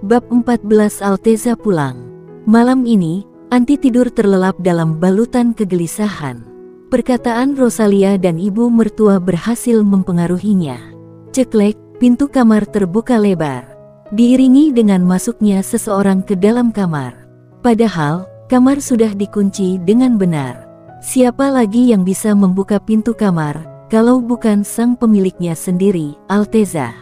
Bab 14 Alteza pulang. Malam ini, Anti tidur terlelap dalam balutan kegelisahan. Perkataan Rosalia dan ibu mertua berhasil mempengaruhinya. Ceklek, pintu kamar terbuka lebar. Diiringi dengan masuknya seseorang ke dalam kamar. Padahal, kamar sudah dikunci dengan benar. Siapa lagi yang bisa membuka pintu kamar, kalau bukan sang pemiliknya sendiri, Alteza.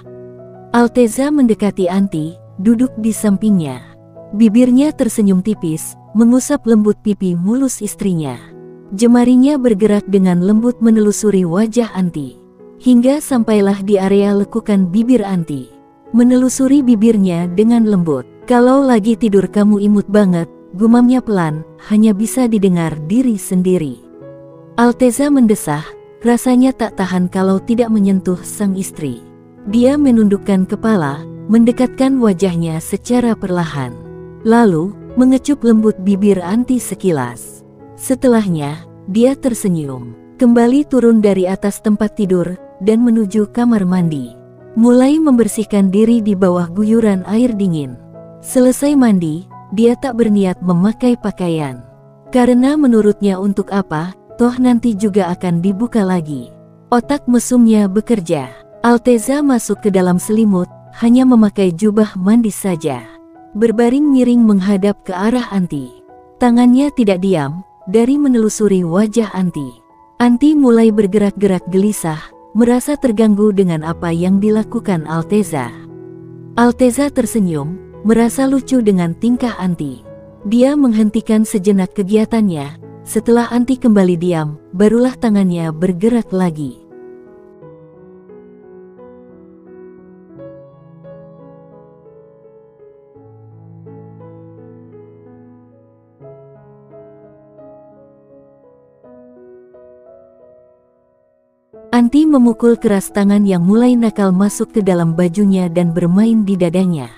Alteza mendekati Anti, duduk di sampingnya. Bibirnya tersenyum tipis, mengusap lembut pipi mulus istrinya. Jemarinya bergerak dengan lembut menelusuri wajah Anti. Hingga sampailah di area lekukan bibir Anti. Menelusuri bibirnya dengan lembut. Kalau lagi tidur kamu imut banget, gumamnya pelan, hanya bisa didengar diri sendiri. Alteza mendesah, rasanya tak tahan kalau tidak menyentuh sang istri. Dia menundukkan kepala, mendekatkan wajahnya secara perlahan. Lalu, mengecup lembut bibir Anti sekilas. Setelahnya, dia tersenyum, kembali turun dari atas tempat tidur, dan menuju kamar mandi. Mulai membersihkan diri di bawah guyuran air dingin. Selesai mandi, dia tak berniat memakai pakaian. Karena menurutnya untuk apa, toh nanti juga akan dibuka lagi. Otak mesumnya bekerja. Alteza masuk ke dalam selimut, hanya memakai jubah mandi saja. Berbaring miring menghadap ke arah Anti. Tangannya tidak diam, dari menelusuri wajah Anti. Anti mulai bergerak-gerak gelisah, merasa terganggu dengan apa yang dilakukan Alteza. Alteza tersenyum, merasa lucu dengan tingkah Anti. Dia menghentikan sejenak kegiatannya. Setelah Anti kembali diam, barulah tangannya bergerak lagi. Anti memukul keras tangan yang mulai nakal masuk ke dalam bajunya dan bermain di dadanya.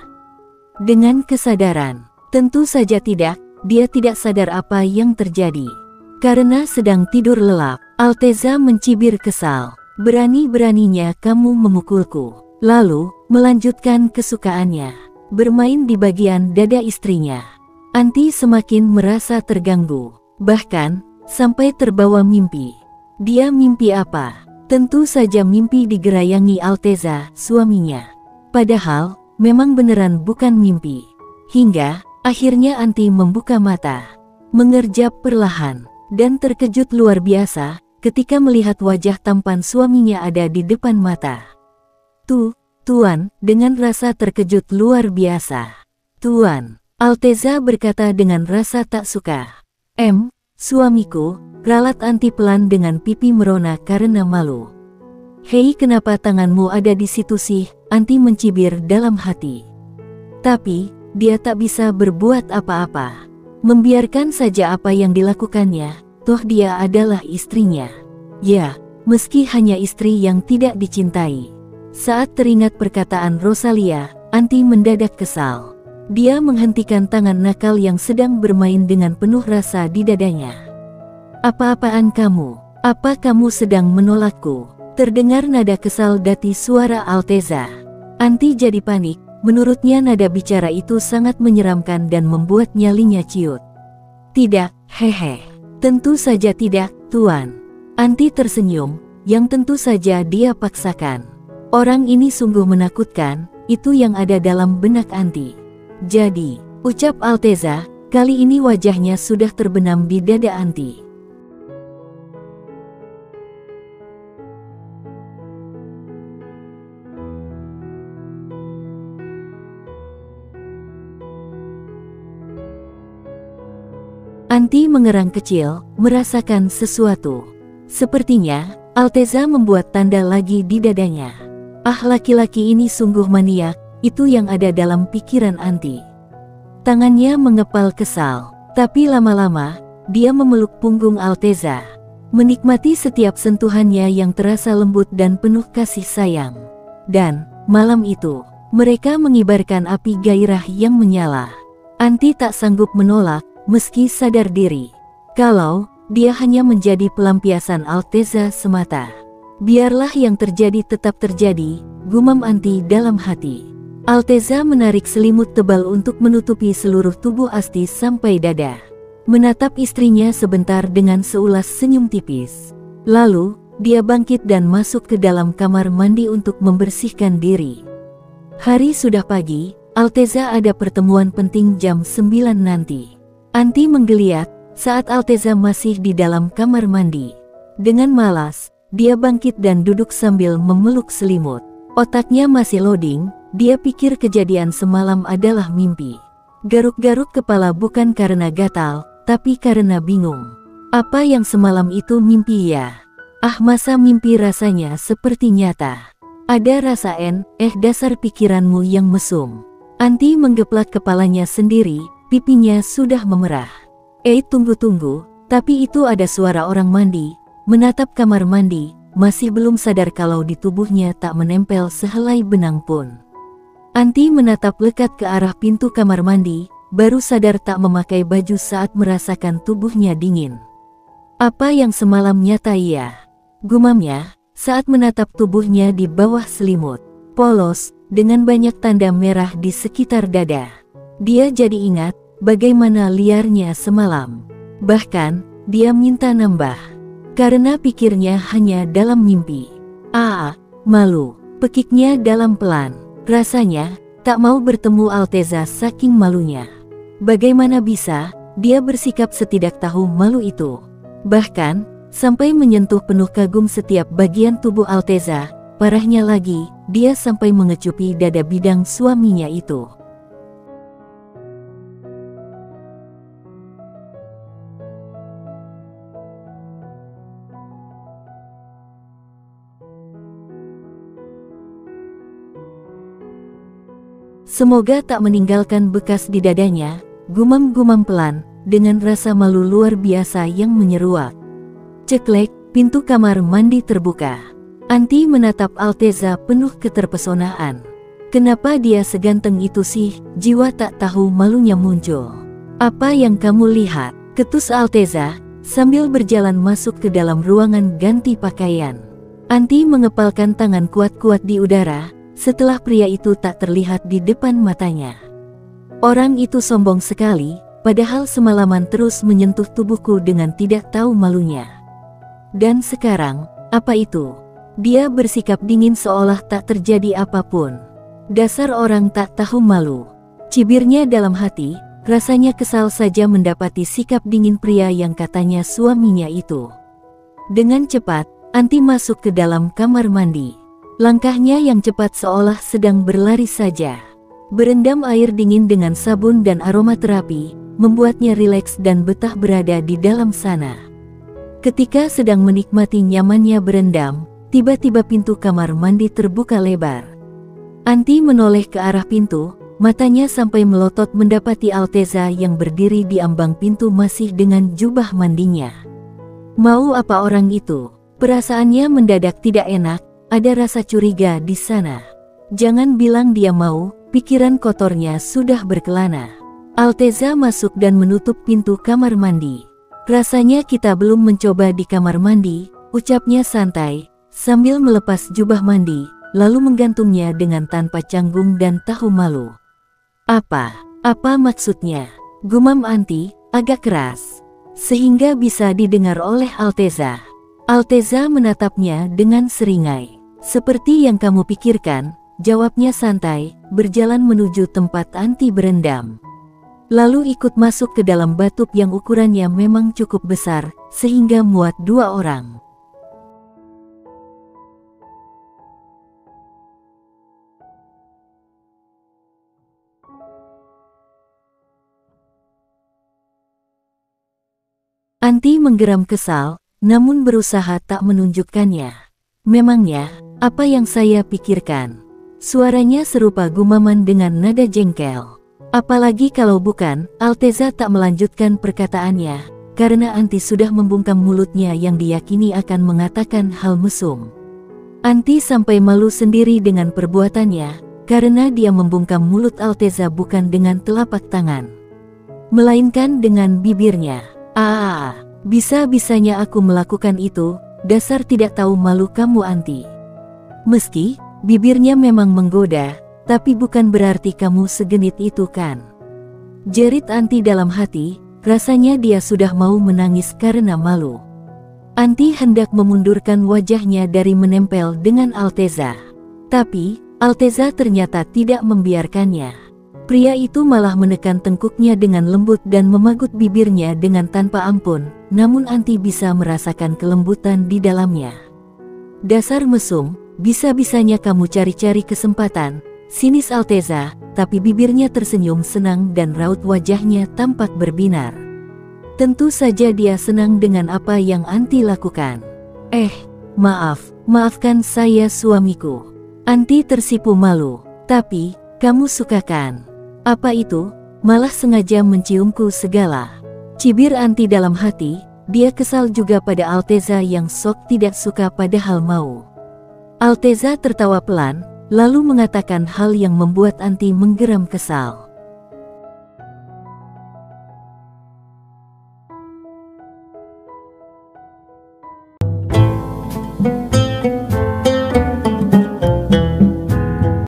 Dengan kesadaran, tentu saja tidak, dia tidak sadar apa yang terjadi. Karena sedang tidur lelap, Alteza mencibir kesal. Berani-beraninya kamu memukulku. Lalu, melanjutkan kesukaannya, bermain di bagian dada istrinya. Anti semakin merasa terganggu, bahkan, sampai terbawa mimpi. Dia mimpi apa? Tentu saja mimpi digerayangi Alteza, suaminya. Padahal, memang beneran bukan mimpi. Hingga, akhirnya Anti membuka mata. Mengerjap perlahan, dan terkejut luar biasa, ketika melihat wajah tampan suaminya ada di depan mata. Tuan, dengan rasa terkejut luar biasa. Tuan, Alteza berkata dengan rasa tak suka. Suamiku, ralat Anti pelan dengan pipi merona karena malu. Hei, kenapa tanganmu ada di situ sih? Anti mencibir dalam hati. Tapi, dia tak bisa berbuat apa-apa. Membiarkan saja apa yang dilakukannya, toh dia adalah istrinya. Ya, meski hanya istri yang tidak dicintai. Saat teringat perkataan Rosalia, Anti mendadak kesal. Dia menghentikan tangan nakal yang sedang bermain dengan penuh rasa di dadanya. Apa-apaan kamu? Apa kamu sedang menolakku? Terdengar nada kesal dari suara Alteza. Anti jadi panik, menurutnya nada bicara itu sangat menyeramkan dan membuat nyalinya ciut. Tidak, hehe. Tentu saja tidak, Tuan. Anti tersenyum, yang tentu saja dia paksakan. Orang ini sungguh menakutkan, itu yang ada dalam benak Anti. Jadi, ucap Alteza, kali ini wajahnya sudah terbenam di dada Anti. Anti mengerang kecil, merasakan sesuatu. Sepertinya, Alteza membuat tanda lagi di dadanya. Ah, laki-laki ini sungguh maniak. Itu yang ada dalam pikiran Anti. Tangannya mengepal kesal, tapi lama-lama, dia memeluk punggung Alteza. Menikmati setiap sentuhannya yang terasa lembut dan penuh kasih sayang. Dan, malam itu, mereka mengibarkan api gairah yang menyala. Anti tak sanggup menolak, meski sadar diri. Kalau, dia hanya menjadi pelampiasan Alteza semata. Biarlah yang terjadi tetap terjadi, gumam Anti dalam hati. Alteza menarik selimut tebal untuk menutupi seluruh tubuh Asti sampai dada. Menatap istrinya sebentar dengan seulas senyum tipis. Lalu, dia bangkit dan masuk ke dalam kamar mandi untuk membersihkan diri. Hari sudah pagi, Alteza ada pertemuan penting jam 9 nanti. Anti menggeliat saat Alteza masih di dalam kamar mandi. Dengan malas, dia bangkit dan duduk sambil memeluk selimut. Otaknya masih loading, dia pikir kejadian semalam adalah mimpi. Garuk-garuk kepala bukan karena gatal, tapi karena bingung. Apa yang semalam itu mimpi ya? Ah, masa mimpi rasanya seperti nyata. Ada rasa dasar pikiranmu yang mesum. Anti menggeplak kepalanya sendiri, pipinya sudah memerah. Tunggu, tapi itu ada suara orang mandi. Menatap kamar mandi, masih belum sadar kalau di tubuhnya tak menempel sehelai benang pun. Anti menatap lekat ke arah pintu kamar mandi, baru sadar tak memakai baju saat merasakan tubuhnya dingin. Apa yang semalam nyata ya? Gumamnya, saat menatap tubuhnya di bawah selimut. Polos, dengan banyak tanda merah di sekitar dada. Dia jadi ingat, bagaimana liarnya semalam. Bahkan, dia minta nambah. Karena pikirnya hanya dalam mimpi. Malu, pekiknya dalam pelan. Rasanya, tak mau bertemu Alteza saking malunya. Bagaimana bisa, dia bersikap setidak tahu malu itu. Bahkan, sampai menyentuh penuh kagum setiap bagian tubuh Alteza. Parahnya lagi, dia sampai mengecupi dada bidang suaminya itu. Semoga tak meninggalkan bekas di dadanya, gumam-gumam pelan, dengan rasa malu luar biasa yang menyeruak. Ceklek, pintu kamar mandi terbuka. Anti menatap Alteza penuh keterpesonaan. Kenapa dia seganteng itu sih? Jiwa tak tahu malunya muncul. Apa yang kamu lihat? Ketus Alteza, sambil berjalan masuk ke dalam ruangan ganti pakaian. Anti mengepalkan tangan kuat-kuat di udara, setelah pria itu tak terlihat di depan matanya. Orang itu sombong sekali, padahal semalaman terus menyentuh tubuhku dengan tidak tahu malunya. Dan sekarang, apa itu? Dia bersikap dingin seolah tak terjadi apapun. Dasar orang tak tahu malu. Cibirnya dalam hati, rasanya kesal saja mendapati sikap dingin pria yang katanya suaminya itu. Dengan cepat, Anti masuk ke dalam kamar mandi. Langkahnya yang cepat seolah sedang berlari saja. Berendam air dingin dengan sabun dan aromaterapi, membuatnya rileks dan betah berada di dalam sana. Ketika sedang menikmati nyamannya berendam, tiba-tiba pintu kamar mandi terbuka lebar. Anti menoleh ke arah pintu, matanya sampai melotot mendapati Alteza yang berdiri di ambang pintu masih dengan jubah mandinya. Mau apa orang itu? Perasaannya mendadak tidak enak. Ada rasa curiga di sana. Jangan bilang dia mau, pikiran kotornya sudah berkelana. Alteza masuk dan menutup pintu kamar mandi. Rasanya kita belum mencoba di kamar mandi, ucapnya santai, sambil melepas jubah mandi, lalu menggantungnya dengan tanpa canggung dan tahu malu. Apa maksudnya? Gumam Anti, agak keras, sehingga bisa didengar oleh Alteza. Alteza menatapnya dengan seringai. Seperti yang kamu pikirkan, jawabnya santai, berjalan menuju tempat Anti berendam. Lalu ikut masuk ke dalam batub yang ukurannya memang cukup besar, sehingga muat 2 orang. Anti menggeram kesal, namun berusaha tak menunjukkannya. Memangnya, apa yang saya pikirkan? Suaranya serupa gumaman dengan nada jengkel. Apalagi kalau bukan, Alteza tak melanjutkan perkataannya, karena Anti sudah membungkam mulutnya yang diyakini akan mengatakan hal mesum. Anti sampai malu sendiri dengan perbuatannya, karena dia membungkam mulut Alteza bukan dengan telapak tangan, melainkan dengan bibirnya. Bisa-bisanya aku melakukan itu, dasar tidak tahu malu kamu Anti. Meski bibirnya memang menggoda, Tapi bukan berarti kamu segenit itu kan? Jerit Anti dalam hati, rasanya dia sudah mau menangis karena malu. Anti hendak memundurkan wajahnya dari menempel dengan Alteza. Tapi, Alteza ternyata tidak membiarkannya. Pria itu malah menekan tengkuknya dengan lembut dan memagut bibirnya dengan tanpa ampun, namun Anti bisa merasakan kelembutan di dalamnya. Dasar mesum, bisa-bisanya kamu cari-cari kesempatan, sinis Alteza, tapi bibirnya tersenyum senang dan raut wajahnya tampak berbinar. Tentu saja dia senang dengan apa yang Anti lakukan. Maafkan saya suamiku. Anti tersipu malu. Tapi, kamu suka kan? Apa itu? Malah sengaja menciumku segala. Cibir Anti dalam hati, dia kesal juga pada Alteza yang sok tidak suka padahal mau. Alteza tertawa pelan, lalu mengatakan hal yang membuat Anti menggeram kesal.